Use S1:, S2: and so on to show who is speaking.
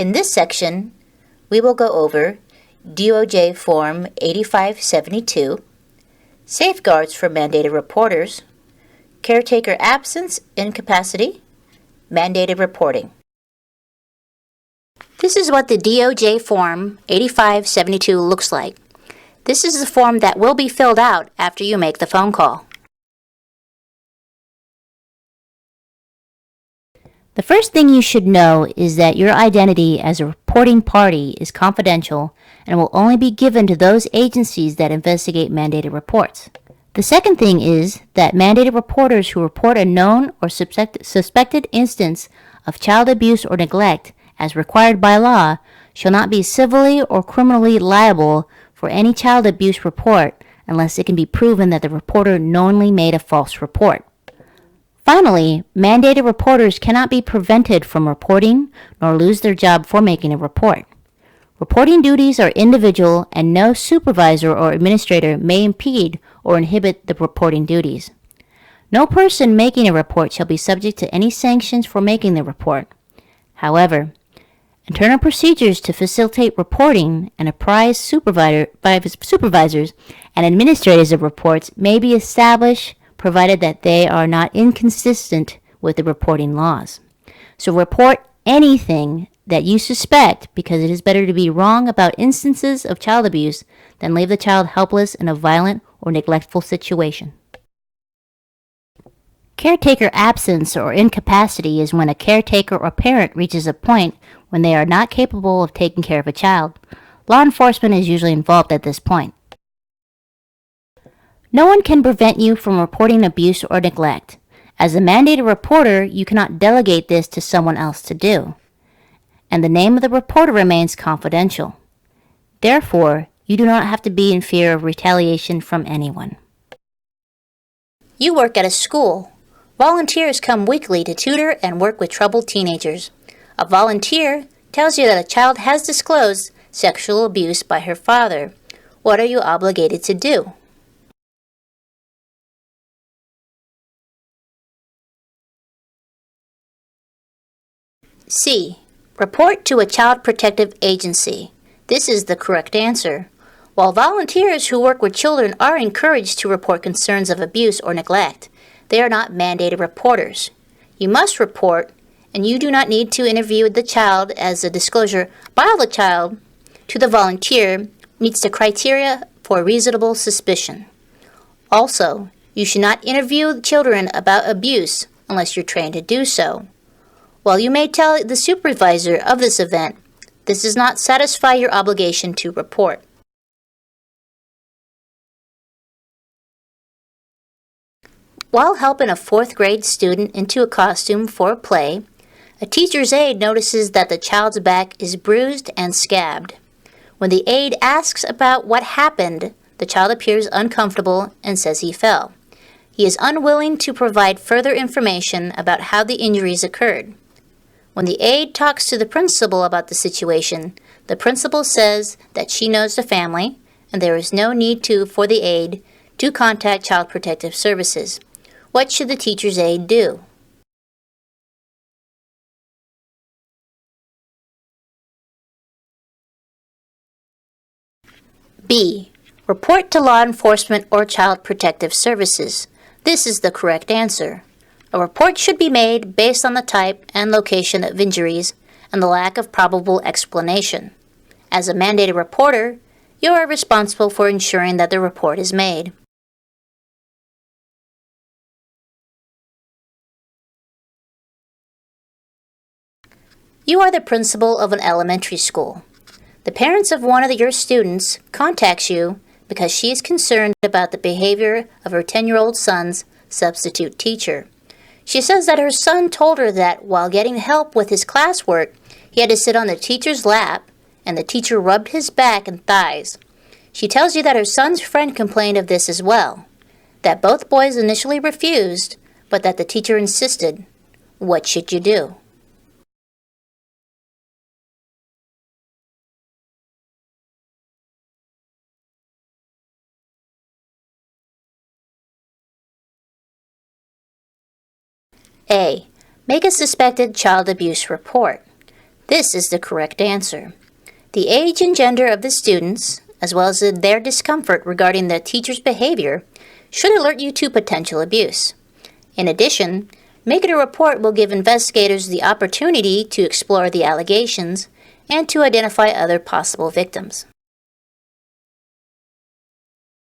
S1: In this section, we will go over DOJ Form 8572, safeguards for mandated reporters, caretaker absence, incapacity, mandated reporting. This is what the DOJ Form 8572 looks like. This is the form that will be filled out after you make the phone call. The first thing you should know is that your identity as a reporting party is confidential and will only be given to those agencies that investigate mandated reports. The second thing is that mandated reporters who report a known or suspected instance of child abuse or neglect as required by law shall not be civilly or criminally liable for any child abuse report unless it can be proven that the reporter knowingly made a false report. Finally, mandated reporters cannot be prevented from reporting nor lose their job for making a report. Reporting duties are individual and no supervisor or administrator may impede or inhibit the reporting duties. No person making a report shall be subject to any sanctions for making the report. However, internal procedures to facilitate reporting and apprise supervisors and administrators of reports may be established provided that they are not inconsistent with the reporting laws. So report anything that you suspect because it is better to be wrong about instances of child abuse than leave the child helpless in a violent or neglectful situation. Caretaker absence or incapacity is when a caretaker or parent reaches a point when they are not capable of taking care of a child. Law enforcement is usually involved at this point. No one can prevent you from reporting abuse or neglect. As a mandated reporter, you cannot delegate this to someone else to do, and the name of the reporter remains confidential. Therefore, you do not have to be in fear of retaliation from anyone. You work at a school. Volunteers come weekly to tutor and work with troubled teenagers. A volunteer tells you that a child has disclosed sexual abuse by her father. What are you obligated to do? C. Report to a child protective agency. This is the correct answer. While volunteers who work with children are encouraged to report concerns of abuse or neglect, they are not mandated reporters. You must report, and you do not need to interview the child as the disclosure by the child to the volunteer meets the criteria for reasonable suspicion. Also, you should not interview children about abuse unless you're trained to do so. While you may tell the supervisor of this event, this does not satisfy your obligation to report. While helping a 4th grade student into a costume for a play, a teacher's aide notices that the child's back is bruised and scabbed. When the aide asks about what happened, the child appears uncomfortable and says he fell. He is unwilling to provide further information about how the injuries occurred. When the aide talks to the principal about the situation, the principal says that she knows the family and there is no need for the aide to contact Child Protective Services. What should the teacher's aide do? B. Report to law enforcement or Child Protective Services. This is the correct answer. A report should be made based on the type and location of injuries and the lack of probable explanation. As a mandated reporter, you are responsible for ensuring that the report is made. You are the principal of an elementary school. The parents of one of your students contacts you because she is concerned about the behavior of her 10-year-old son's substitute teacher. She says that her son told her that while getting help with his classwork, he had to sit on the teacher's lap, and the teacher rubbed his back and thighs. She tells you that her son's friend complained of this as well, that both boys initially refused, but that the teacher insisted. What should you do? A. Make a suspected child abuse report. This is the correct answer. The age and gender of the students, as well as their discomfort regarding the teacher's behavior, should alert you to potential abuse. In addition, making a report will give investigators the opportunity to explore the allegations and to identify other possible victims.